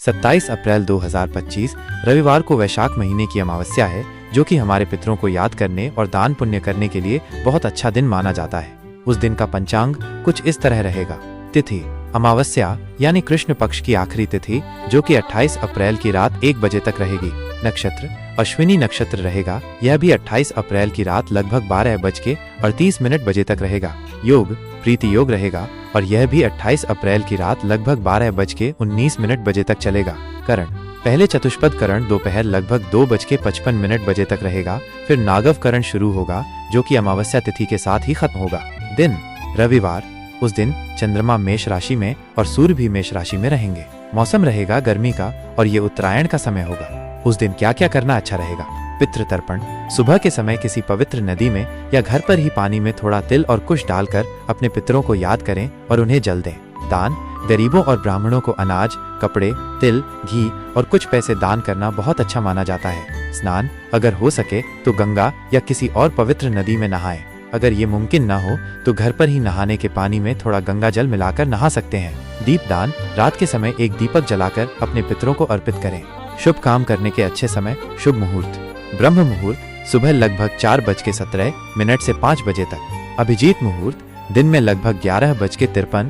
27 अप्रैल 2025 रविवार को वैशाख महीने की अमावस्या है, जो कि हमारे पितरों को याद करने और दान पुण्य करने के लिए बहुत अच्छा दिन माना जाता है। उस दिन का पंचांग कुछ इस तरह रहेगा। तिथि अमावस्या यानी कृष्ण पक्ष की आखिरी तिथि, जो कि 28 अप्रैल की रात 1 बजे तक रहेगी। नक्षत्र अश्विनी नक्षत्र रहेगा, यह भी 28 अप्रैल की रात लगभग 12:38 बजे तक रहेगा। योग प्रीति योग रहेगा और यह भी 28 अप्रैल की रात लगभग 12:19 बजे तक चलेगा। करण पहले चतुष्पद करण दोपहर लगभग 2:55 बजे तक रहेगा, फिर नागव करण शुरू होगा, जो कि अमावस्या तिथि के साथ ही खत्म होगा। दिन रविवार, उस दिन चंद्रमा मेष राशि में और सूर्य भी मेष राशि में रहेंगे। मौसम रहेगा गर्मी का और ये उत्तरायण का समय होगा। उस दिन क्या क्या करना अच्छा रहेगा? पितृतर्पण सुबह के समय किसी पवित्र नदी में या घर पर ही पानी में थोड़ा तिल और कुश डालकर अपने पितरों को याद करें और उन्हें जल दें। दान गरीबों और ब्राह्मणों को अनाज, कपड़े, तिल, घी और कुछ पैसे दान करना बहुत अच्छा माना जाता है। स्नान अगर हो सके तो गंगा या किसी और पवित्र नदी में नहाएं। अगर ये मुमकिन न हो तो घर पर ही नहाने के पानी में थोड़ा गंगा जल मिलाकर नहा सकते हैं। दीपदान रात के समय एक दीपक जलाकर अपने पितरों को अर्पित करें। शुभ काम करने के अच्छे समय शुभ मुहूर्त ब्रह्म मुहूर्त सुबह लगभग 4:17 से 5 बजे तक। अभिजीत मुहूर्त दिन में लगभग 11:53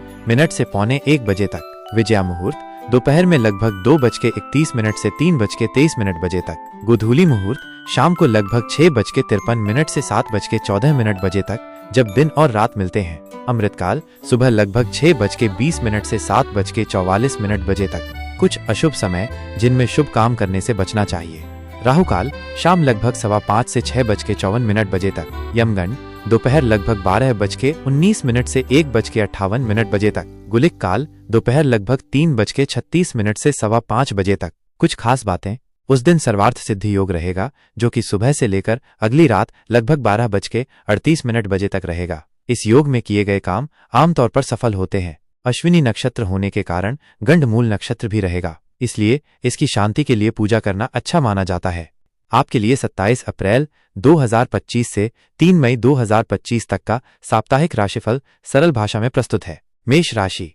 से 12:45 बजे तक। विजया मुहूर्त दोपहर में लगभग 2:31 से 3:23 बजे तक। गोधूली मुहूर्त शाम को लगभग 6:53 से 7:14 बजे तक, जब दिन और रात मिलते हैं। अमृतकाल सुबह लगभग 6:20 से 7:44 बजे तक। कुछ अशुभ समय जिनमें शुभ काम करने से बचना चाहिए। राहुकाल शाम लगभग 5:15 से 6:54 बजे तक। यमगंड दोपहर लगभग 12:19 से 1:58 बजे तक। गुलिक काल दोपहर लगभग 3:36 से 5:15 बजे तक। कुछ खास बातें, उस दिन सर्वार्थ सिद्धि योग रहेगा, जो कि सुबह से लेकर अगली रात लगभग 12:38 बजे तक रहेगा। इस योग में किए गए काम आमतौर पर सफल होते हैं। अश्विनी नक्षत्र होने के कारण गंडमूल नक्षत्र भी रहेगा, इसलिए इसकी शांति के लिए पूजा करना अच्छा माना जाता है। आपके लिए 27 अप्रैल 2025 से 3 मई 2025 तक का साप्ताहिक राशिफल सरल भाषा में प्रस्तुत है। मेष राशि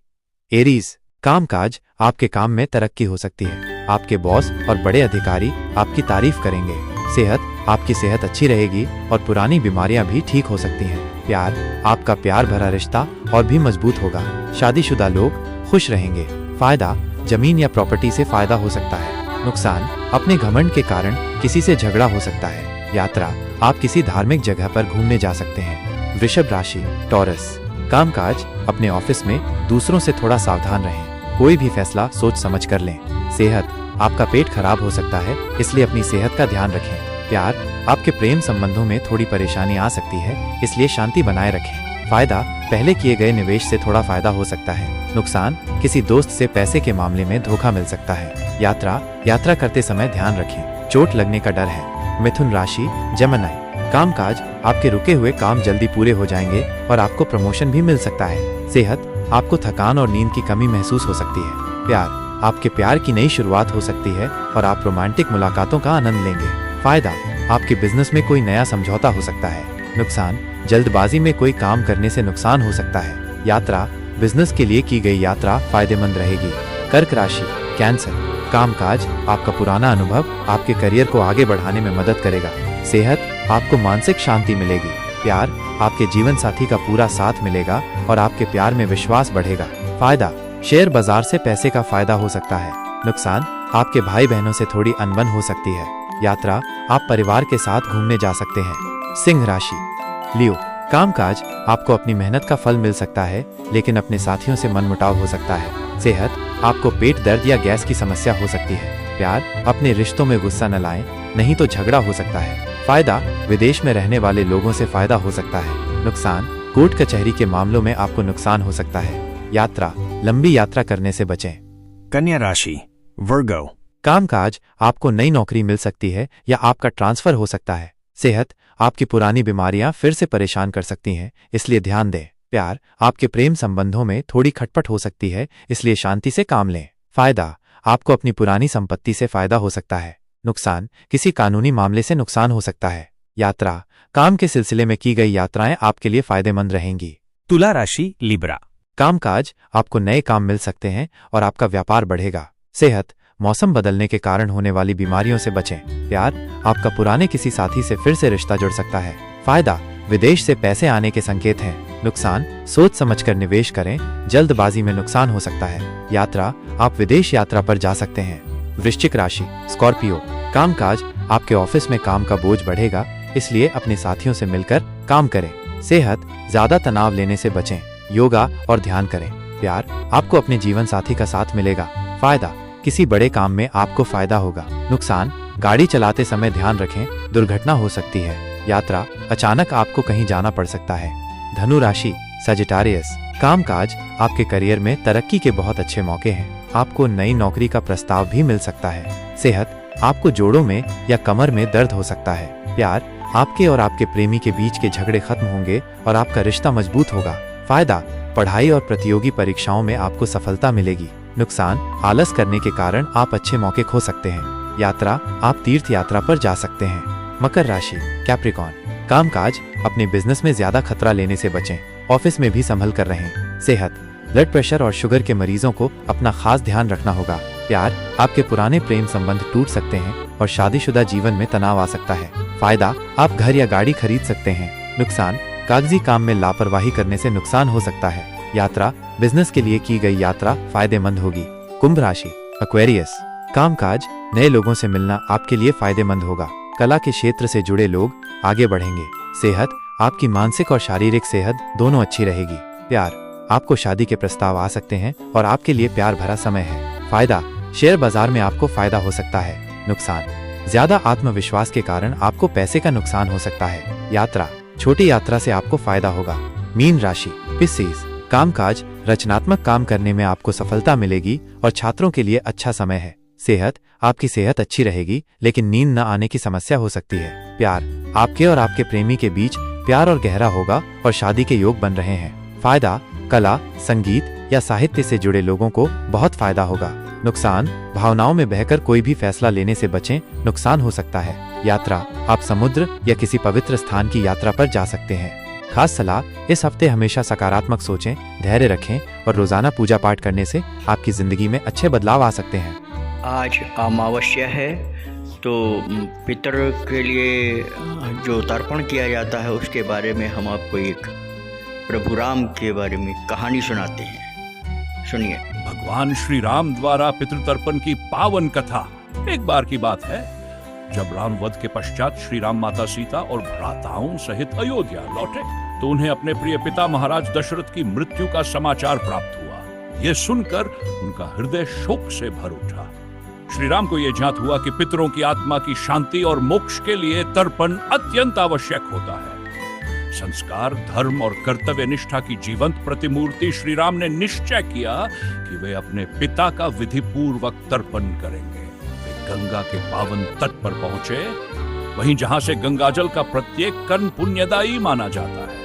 एरीज कामकाज आपके काम में तरक्की हो सकती है। आपके बॉस और बड़े अधिकारी आपकी तारीफ करेंगे। सेहत आपकी सेहत अच्छी रहेगी और पुरानी बीमारियां भी ठीक हो सकती हैं। प्यार आपका प्यार भरा रिश्ता और भी मजबूत होगा। शादीशुदा लोग खुश रहेंगे। फायदा जमीन या प्रॉपर्टी से फायदा हो सकता है। नुकसान अपने घमंड के कारण किसी से झगड़ा हो सकता है। यात्रा आप किसी धार्मिक जगह पर घूमने जा सकते हैं। वृषभ राशि टॉरस कामकाज अपने ऑफिस में दूसरों से थोड़ा सावधान रहें। कोई भी फैसला सोच समझ कर लें। सेहत आपका पेट खराब हो सकता है, इसलिए अपनी सेहत का ध्यान रखें। प्यार आपके प्रेम संबंधों में थोड़ी परेशानी आ सकती है, इसलिए शांति बनाए रखें। फायदा पहले किए गए निवेश से थोड़ा फायदा हो सकता है। नुकसान किसी दोस्त से पैसे के मामले में धोखा मिल सकता है। यात्रा करते समय ध्यान रखें, चोट लगने का डर है। मिथुन राशि जेमिनी कामकाज आपके रुके हुए काम जल्दी पूरे हो जाएंगे और आपको प्रमोशन भी मिल सकता है। सेहत आपको थकान और नींद की कमी महसूस हो सकती है। प्यार आपके प्यार की नई शुरुआत हो सकती है और आप रोमांटिक मुलाकातों का आनंद लेंगे। फायदा आपके बिजनेस में कोई नया समझौता हो सकता है। नुकसान जल्दबाजी में कोई काम करने से नुकसान हो सकता है। यात्रा बिजनेस के लिए की गई यात्रा फायदेमंद रहेगी। कर्क राशि कैंसर कामकाज आपका पुराना अनुभव आपके करियर को आगे बढ़ाने में मदद करेगा। सेहत आपको मानसिक शांति मिलेगी। प्यार आपके जीवन साथी का पूरा साथ मिलेगा और आपके प्यार में विश्वास बढ़ेगा। फायदा शेयर बाजार से पैसे का फायदा हो सकता है। नुकसान आपके भाई बहनों से थोड़ी अनबन हो सकती है। यात्रा आप परिवार के साथ घूमने जा सकते हैं। सिंह राशि लियो कामकाज आपको अपनी मेहनत का फल मिल सकता है, लेकिन अपने साथियों से मनमुटाव हो सकता है। सेहत आपको पेट दर्द या गैस की समस्या हो सकती है। प्यार अपने रिश्तों में गुस्सा न लाएं, नहीं तो झगड़ा हो सकता है। फायदा विदेश में रहने वाले लोगों से फायदा हो सकता है। नुकसान कोर्ट कचहरी के मामलों में आपको नुकसान हो सकता है। यात्रा लंबी यात्रा करने से बचें। कन्या राशि वर्गो कामकाज आपको नई नौकरी मिल सकती है या आपका ट्रांसफर हो सकता है। सेहत आपकी पुरानी बीमारियां फिर से परेशान कर सकती हैं, इसलिए ध्यान दें। प्यार आपके प्रेम संबंधों में थोड़ी खटपट हो सकती है, इसलिए शांति से काम लें। फायदा आपको अपनी पुरानी संपत्ति से फायदा हो सकता है। नुकसान किसी कानूनी मामले से नुकसान हो सकता है। यात्रा काम के सिलसिले में की गई यात्राएं आपके लिए फायदेमंद रहेंगी। तुला राशि लिब्रा कामकाज आपको नए काम मिल सकते हैं और आपका व्यापार बढ़ेगा। सेहत मौसम बदलने के कारण होने वाली बीमारियों से बचें। प्यार, आपका पुराने किसी साथी से फिर से रिश्ता जुड़ सकता है। फायदा, विदेश से पैसे आने के संकेत हैं। नुकसान, सोच समझकर निवेश करें, जल्दबाजी में नुकसान हो सकता है। यात्रा, आप विदेश यात्रा पर जा सकते हैं। वृश्चिक राशि, स्कॉर्पियो, कामकाज, आपके ऑफिस में काम का बोझ बढ़ेगा, इसलिए अपने साथियों से मिलकर काम करें। सेहत, ज्यादा तनाव लेने से बचें, योगा और ध्यान करें। प्यार, आपको अपने जीवन साथी का साथ मिलेगा। फायदा, किसी बड़े काम में आपको फायदा होगा। नुकसान, गाड़ी चलाते समय ध्यान रखें, दुर्घटना हो सकती है। यात्रा, अचानक आपको कहीं जाना पड़ सकता है। धनु राशि, सजिटारियस, कामकाज, आपके करियर में तरक्की के बहुत अच्छे मौके हैं। आपको नई नौकरी का प्रस्ताव भी मिल सकता है। सेहत, आपको जोड़ों में या कमर में दर्द हो सकता है। प्यार, आपके और आपके प्रेमी के बीच के झगड़े खत्म होंगे और आपका रिश्ता मजबूत होगा। फायदा, पढ़ाई और प्रतियोगी परीक्षाओं में आपको सफलता मिलेगी। नुकसान, आलस करने के कारण आप अच्छे मौके खो सकते हैं। यात्रा, आप तीर्थ यात्रा पर जा सकते हैं। मकर राशि, कैप्रिकॉर्न, कामकाज, अपने बिजनेस में ज्यादा खतरा लेने से बचें, ऑफिस में भी संभल कर रहें। सेहत, ब्लड प्रेशर और शुगर के मरीजों को अपना खास ध्यान रखना होगा। प्यार, आपके पुराने प्रेम संबंध टूट सकते हैं और शादीशुदा जीवन में तनाव आ सकता है। फायदा, आप घर या गाड़ी खरीद सकते हैं। नुकसान, कागजी काम में लापरवाही करने से नुकसान हो सकता है। यात्रा, बिजनेस के लिए की गई यात्रा फायदेमंद होगी। कुंभ राशि, एक्वेरियस, कामकाज, नए लोगों से मिलना आपके लिए फायदेमंद होगा। कला के क्षेत्र से जुड़े लोग आगे बढ़ेंगे। सेहत, आपकी मानसिक और शारीरिक सेहत दोनों अच्छी रहेगी। प्यार, आपको शादी के प्रस्ताव आ सकते हैं और आपके लिए प्यार भरा समय है। फायदा, शेयर बाजार में आपको फायदा हो सकता है। नुकसान, ज्यादा आत्मविश्वास के कारण आपको पैसे का नुकसान हो सकता है। यात्रा, छोटी यात्रा से आपको फायदा होगा। मीन राशि, पिस्सीज, कामकाज, रचनात्मक काम करने में आपको सफलता मिलेगी और छात्रों के लिए अच्छा समय है। सेहत, आपकी सेहत अच्छी रहेगी लेकिन नींद न आने की समस्या हो सकती है। प्यार, आपके और आपके प्रेमी के बीच प्यार और गहरा होगा और शादी के योग बन रहे हैं। फायदा, कला, संगीत या साहित्य से जुड़े लोगों को बहुत फायदा होगा। नुकसान, भावनाओं में बहकर कोई भी फैसला लेने से बचें, नुकसान हो सकता है। यात्रा, आप समुद्र या किसी पवित्र स्थान की यात्रा पर जा सकते हैं। खास सलाह, इस हफ्ते हमेशा सकारात्मक सोचें, धैर्य रखें और रोजाना पूजा पाठ करने से आपकी जिंदगी में अच्छे बदलाव आ सकते हैं। आज अमावस्या है, तो पितर के लिए जो तर्पण किया जाता है उसके बारे में हम आपको एक प्रभु राम के बारे में कहानी सुनाते हैं। सुनिए। भगवान श्री राम द्वारा पितृतर्पण की पावन कथा। एक बार की बात है, जब राम वध के पश्चात श्री राम माता सीता और भ्राताओं सहित अयोध्या लौटे तो उन्हें अपने प्रिय पिता महाराज दशरथ की मृत्यु का समाचार प्राप्त हुआ। यह सुनकर उनका हृदय शोक से भर उठा। श्री राम को यह ज्ञात हुआ कि पितरों की आत्मा की शांति और मोक्ष के लिए तर्पण अत्यंत आवश्यक होता है। संस्कार, धर्म और कर्तव्य निष्ठा की जीवंत प्रतिमूर्ति श्री राम ने निश्चय किया कि वे अपने पिता का विधि पूर्वक तर्पण करेंगे। वे गंगा के पावन तट पर पहुंचे, वहीं जहां से गंगाजल का प्रत्येक कण पुण्यदायी माना जाता है।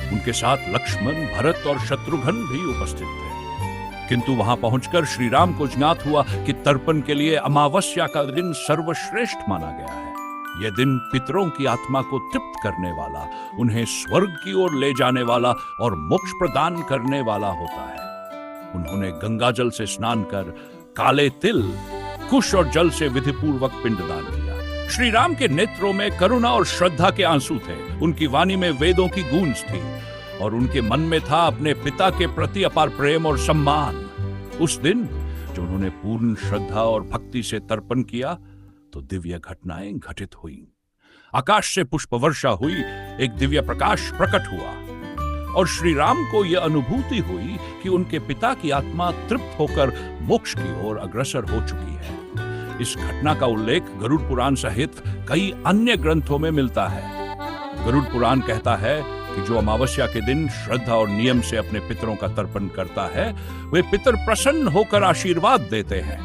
उनके साथ लक्ष्मण, भरत और शत्रुघ्न भी उपस्थित थे। किंतु वहां पहुंचकर श्री राम को ज्ञात हुआ कि तर्पण के लिए अमावस्या का दिन सर्वश्रेष्ठ माना गया है। यह दिन पितरों की आत्मा को तृप्त करने वाला, उन्हें स्वर्ग की ओर ले जाने वाला और मोक्ष प्रदान करने वाला होता है। उन्होंने गंगाजल से स्नान कर काले तिल, कुश और जल से विधिपूर्वक पिंडदान किया। श्री राम के नेत्रों में करुणा और श्रद्धा के आंसू थे। उनकी वाणी में वेदों की गूंज थी और उनके मन में था अपने पिता के प्रति अपार प्रेम और सम्मान। उस दिन जो उन्होंने पूर्ण श्रद्धा और भक्ति से तर्पण किया तो दिव्य घटनाएं घटित हुई। आकाश से पुष्प वर्षा हुई, एक दिव्य प्रकाश प्रकट हुआ और श्री राम को यह अनुभूति हुई कि उनके पिता की आत्मा तृप्त होकर मोक्ष की ओर अग्रसर हो चुकी है। इस घटना का उल्लेख गरुड़ पुराण सहित कई अन्य ग्रंथों में मिलता है। गरुड़ पुराण कहता है कि जो अमावस्या के दिन श्रद्धा और नियम से अपने पितरों का तर्पण करता है, वे पितर प्रसन्न होकर आशीर्वाद देते हैं,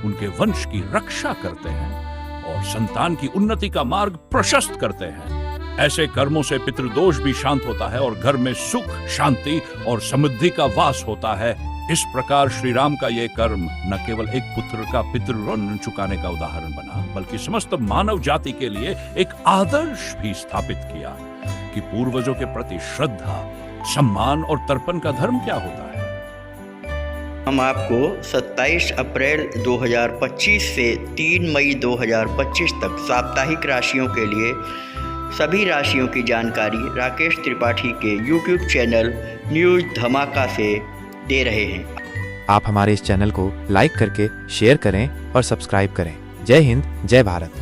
उनके वंश की रक्षा करते हैं और संतान की उन्नति का मार्ग प्रशस्त करते हैं। ऐसे कर्मों से पितृदोष भी शांत होता है और घर में सुख, शांति और समृद्धि का वास होता है। इस प्रकार श्री राम का यह कर्म न केवल एक पुत्र का पितृऋण चुकाने का उदाहरण बना, बल्कि समस्त मानव जाति के लिए एक आदर्श भी स्थापित किया कि पूर्वजों के प्रति श्रद्धा, सम्मान और तर्पण का धर्म क्या होता है। हम आपको 27 अप्रैल 2025 से 3 मई 2025 तक साप्ताहिक राशियों के लिए सभी राशियों की जानकारी राकेश त्रिपाठी के YouTube चैनल न्यूज़ धमाका से दे रहे हैं। आप हमारे इस चैनल को लाइक करके शेयर करें और सब्सक्राइब करें। जय हिंद, जय भारत।